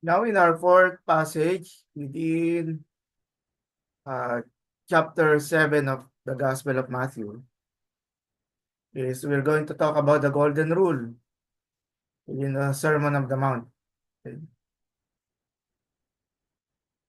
Now in our fourth passage within chapter 7 of the Gospel of Matthew is we're going to talk about the golden rule in the Sermon of the Mount. Okay.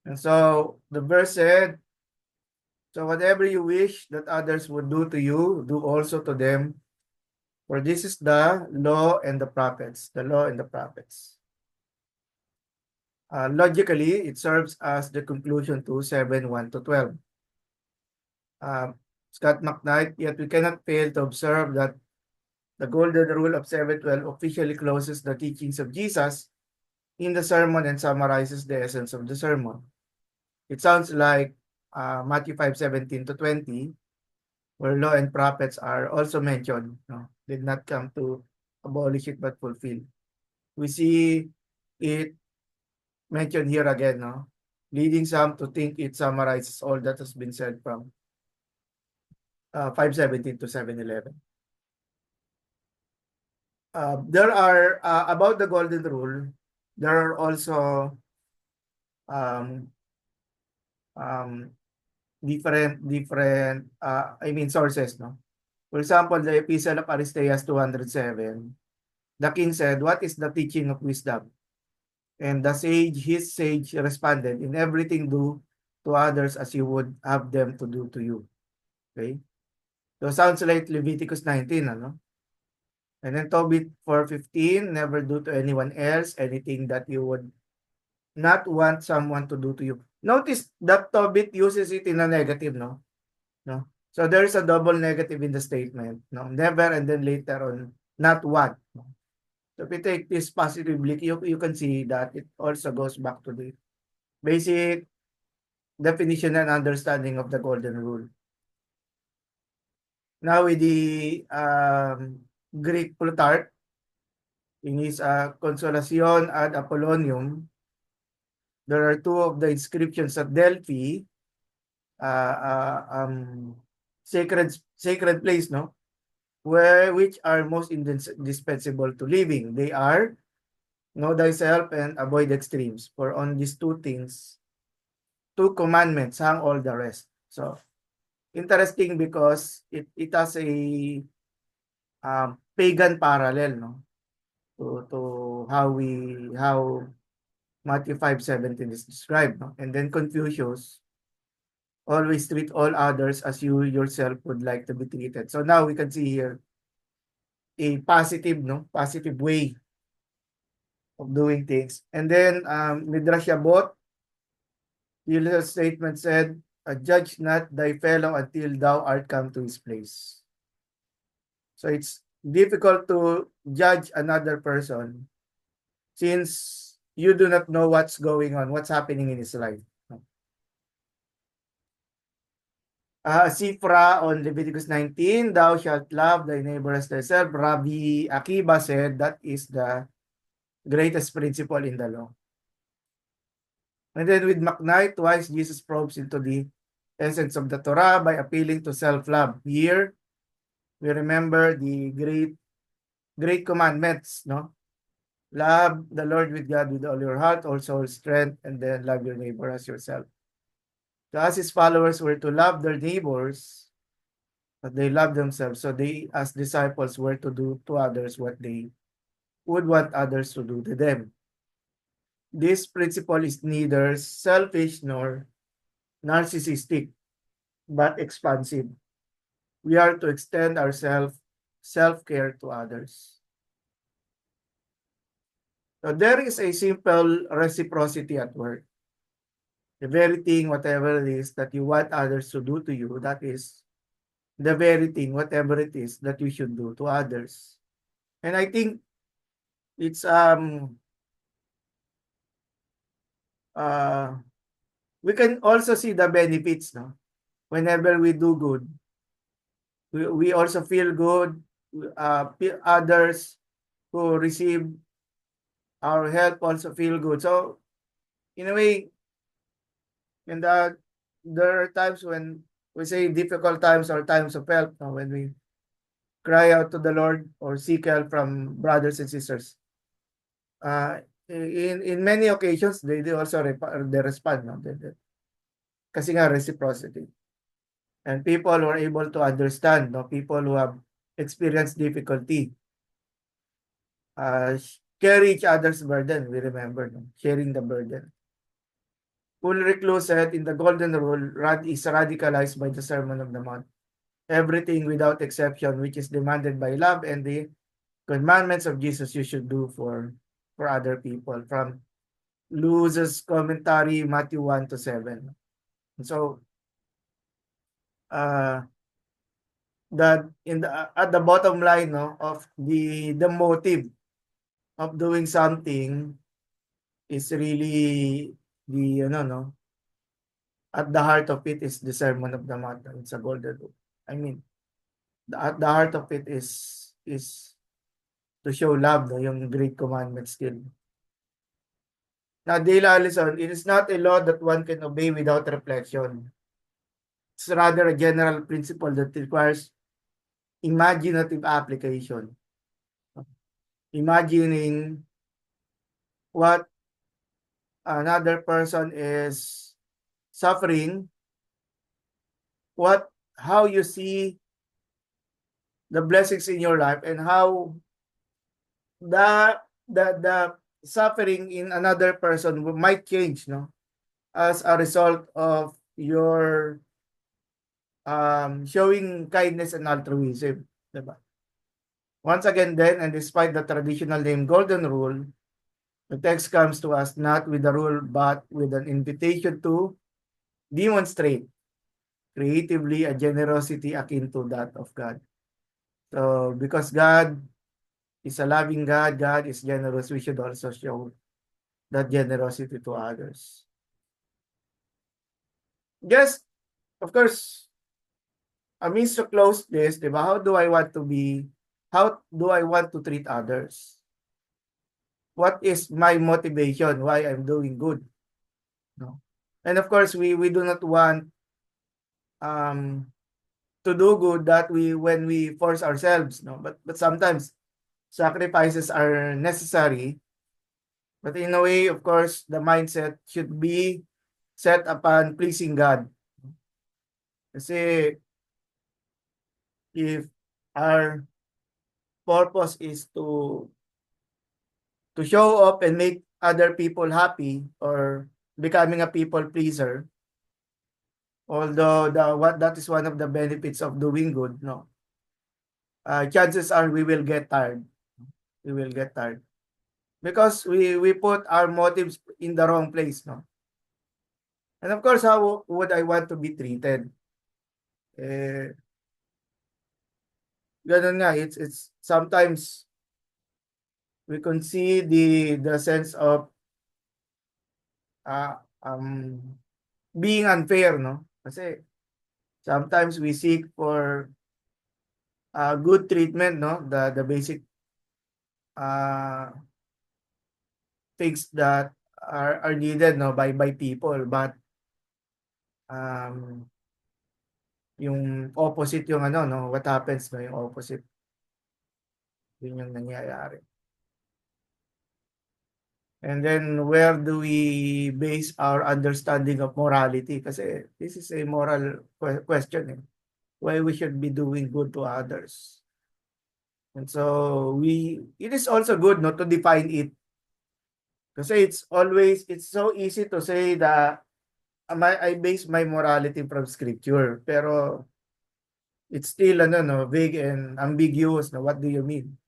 And so the verse said, so whatever you wish that others would do to you, do also to them, for this is the law and the prophets, the law and the prophets. Logically, it serves as the conclusion to 7:1 to 12. Scott McKnight, yet we cannot fail to observe that the golden rule of 7:12 officially closes the teachings of Jesus in the sermon and summarizes the essence of the sermon. It sounds like Matthew 5:17 to 20, where law and prophets are also mentioned, no? Did not come to abolish it but fulfill. We see it mentioned here again, no? Leading some to think it summarizes all that has been said from 5:17 to 7:11. There are about the golden rule. There are also um, um, different sources, no. For example, the Epistle of Aristeas 207, the king said, "What is the teaching of wisdom?" And his sage responded, "In everything do to others as you would have them to do to you." Okay? So sounds like Leviticus 19, ano? And then Tobit 4:15, never do to anyone else anything that you would not want someone to do to you. Notice that Tobit uses it in a negative, no? No. So there is a double negative in the statement, no? Never and then later on, not want. No? So if you take this positively, you can see that it also goes back to the basic definition and understanding of the golden rule. Now with the Greek Plutarch, in his Consolacion ad Apollonium, there are two of the inscriptions at Delphi, uh, uh, um, sacred place, no, which are most indispensable to living. They are know thyself and avoid extremes. For on these two things, two commandments hang all the rest. So interesting because it has a pagan parallel, no, to how Matthew 5:17 is described, no? And then Confucius, always treat all others as you yourself would like to be treated. So now we can see here a positive, no, positive way of doing things. And then Midrash Shabbat, the statement said, "Judge not thy fellow until thou art come to his place." So it's difficult to judge another person since you do not know what's going on, what's happening in his life. Sifra on Leviticus 19, thou shalt love thy neighbor as thyself. Rabbi Akiba said that is the greatest principle in the law. And then with McKnight, twice Jesus probes into the essence of the Torah by appealing to self-love. Here, we remember the great commandments, no? Love the Lord with God with all your heart, all soul, strength, and then love your neighbor as yourself. So as his followers were to love their neighbors, but they love themselves. So they, as disciples, were to do to others what they would want others to do to them. This principle is neither selfish nor narcissistic, but expansive. We are to extend our self-care to others. So there is a simple reciprocity at work. The very thing, whatever it is that you want others to do to you, that is the very thing, whatever it is that you should do to others. And I think it's uh we can also see the benefits, no? Whenever we do good, we also feel good. Others who receive our help also feel good. So in a way, and there are times when we say difficult times or times of help, no? When we cry out to the Lord or seek help from brothers and sisters. in many occasions they also they respond, no? Kasi nga reciprocity. And people who are able to understand, no? People who have experienced difficulty, carry each other's burden. We remember, no? Sharing the burden. Ulrich Luz said in the Golden Rule, Rad is radicalized by the Sermon on the Mount. Everything without exception, which is demanded by love and the commandments of Jesus, you should do for other people. From Luz's commentary, Matthew 1 to 7. So, that in the at the bottom line, no, of the motive of doing something is really the no, at the heart of it is the Sermon of the Mount. It's a golden rule. I mean, at the heart of it is to show love, no, yung great commandment still. Now, Dale Allison, it is not a law that one can obey without reflection. It's rather a general principle that requires imaginative application. Imagining what another person is suffering, how you see the blessings in your life, and how the suffering in another person might change, no, as a result of your showing kindness and altruism, diba? Once again then, and despite the traditional name Golden Rule, the text comes to us not with a rule but with an invitation to demonstrate creatively a generosity akin to that of God. So because God is a loving God, God is generous, we should also show that generosity to others. Just, of course, a means to close this, diba? How do I want to treat others? What is my motivation? Why I'm doing good? No? And of course, we do not want to do good that when we force ourselves, no? But sometimes sacrifices are necessary. But in a way, of course, the mindset should be set upon pleasing God. Kasi if our purpose is to show up and make other people happy, or becoming a people pleaser, although that is one of the benefits of doing good, no, chances are we will get tired. We will get tired because we put our motives in the wrong place, no. And of course, how would I want to be treated? Ganun nga, it's sometimes we can see the sense of being unfair, no? Kasi sometimes we seek for good treatment, no? The basic things that are needed, no, by people, but yung opposite yung no, what happens, no, yung opposite, yun yung nangyayari. And then where do we base our understanding of morality? Kasi this is a moral question, eh. Why we should be doing good to others. And so it is also good not to define it. Kasi it's so easy to say that I base my morality from scripture, pero it's still no, vague and ambiguous, no, what do you mean?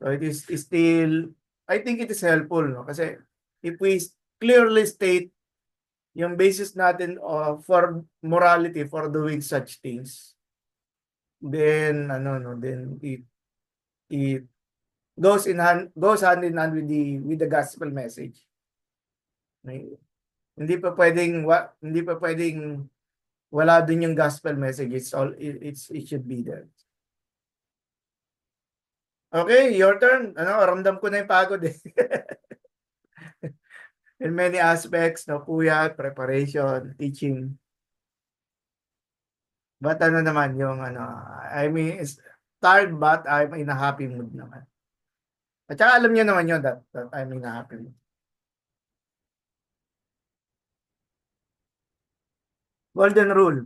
So it is still, I think it is helpful, no, kasi if we clearly state yung basis natin for morality for doing such things, then then it goes hand in hand with the gospel message. Hindi pa pwedeng wala dun yung gospel message. It should be there. Okay, your turn. Ramdam ko na yung pagod, eh. In many aspects, no, puyat, preparation, teaching. But naman yung I mean, it's tired but I'm in a happy mood naman. At saka alam niyo naman yun that I'm in a happy mood. Golden rule.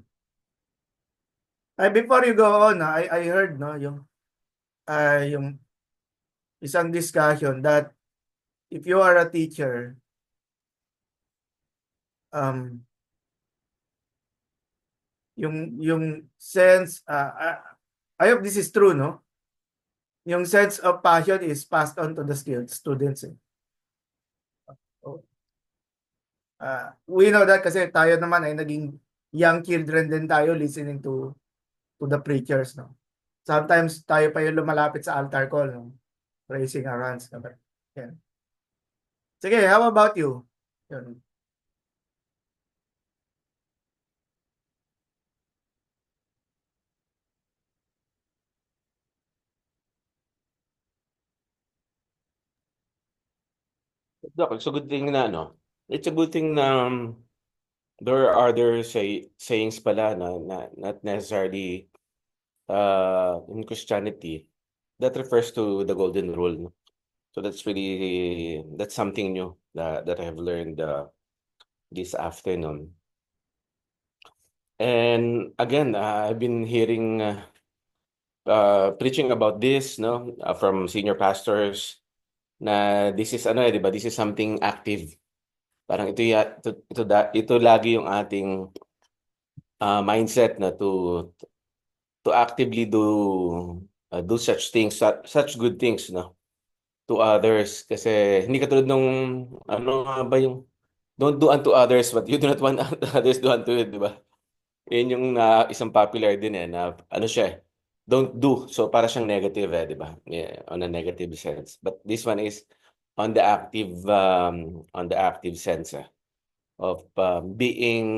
Ay, before you go on, I heard no yung isang discussion that if you are a teacher, um, yung sense, I hope this is true, no? Yung sense of passion is passed on to the students. Eh. Oh, we know that kasi tayo naman ay naging young children din tayo listening to the preachers, no? Sometimes tayo pa yung lumalapit sa altar call, no? Raising our hands. No? But, yeah. Sige, how about you? Yun. Doc, it's a good thing na ano. It's a good thing na there are other sayings pala na not necessarily in Christianity that refers to the golden rule. No? So that's something new that I have learned this afternoon. And again, I've been hearing preaching about this, no, from senior pastors na this is ano, 'di ba? This is something active. Parang ito lagi yung ating mindset na to actively do such things, such good things, no, to others. Kasi hindi katulad nung ano nga ba yung don't do unto others what you do not want others do unto you, di ba? Yun yung isang popular din na ano siya, don't do. So para siyang negative di ba? Yeah, on a negative sense. But this one is on the active sense of being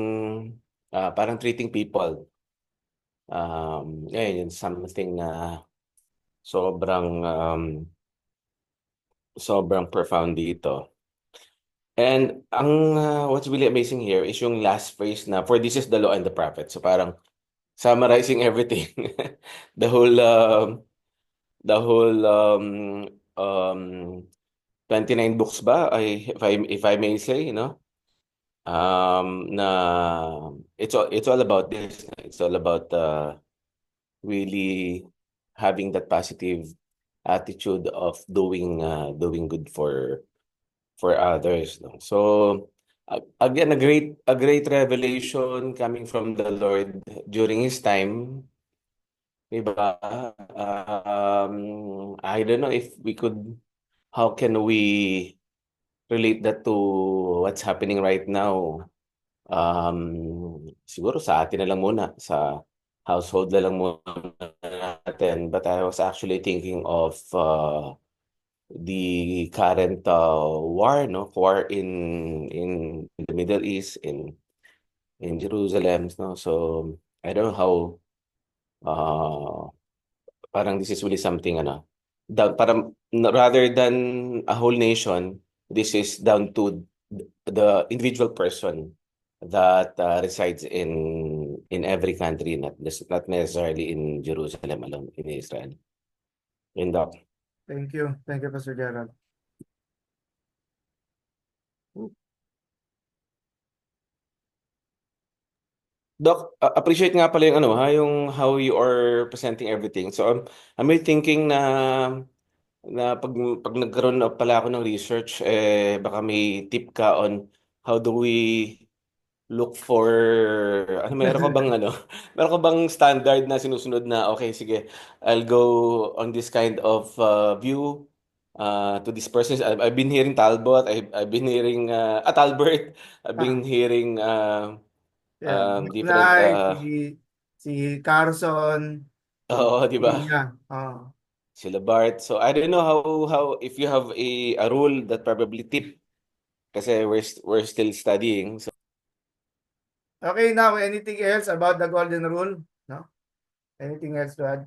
parang treating people. Yun something na sobrang sobrang profound dito. And ang what's really amazing here is yung last phrase na for this is the law and the prophet. So parang summarizing everything. the whole the whole 29 books ba I if I may say, you know. Na it's all about this. It's all about really having that positive attitude of doing good for others, no? So again, a great revelation coming from the Lord during his time, diba? I don't know if we could, how can we relate that to what's happening right now? Siguro sa atin na lang muna, sa household na lang muna natin. But I was actually thinking of the current war, no? War in the Middle East, in Jerusalem, no? So I don't know how uh, parang this is really something parang rather than a whole nation, this is down to the individual person that resides in every country, not necessarily in Jerusalem alone, in Israel. In the Thank you. Thank you, Pastor Gerald. Doc, appreciate nga pala yung yung how you are presenting everything. So I'm really thinking na pag nagkaroon na pala ako ng research, baka may tip ka on how do we look for meron ka bang meron ka bang standard na sinusunod na okay, sige, I'll go on this kind of view to this person. I've been hearing Talbot, I've been hearing Talbert, I've Ah, been hearing yeah. different McKnight, si Carson, si oo, di ba? Pina. Oh. Sila Bart. So I don't know how if you have a rule that probably tip kasi we're still studying. So Okay, now anything else about the golden rule? No? Anything else to add?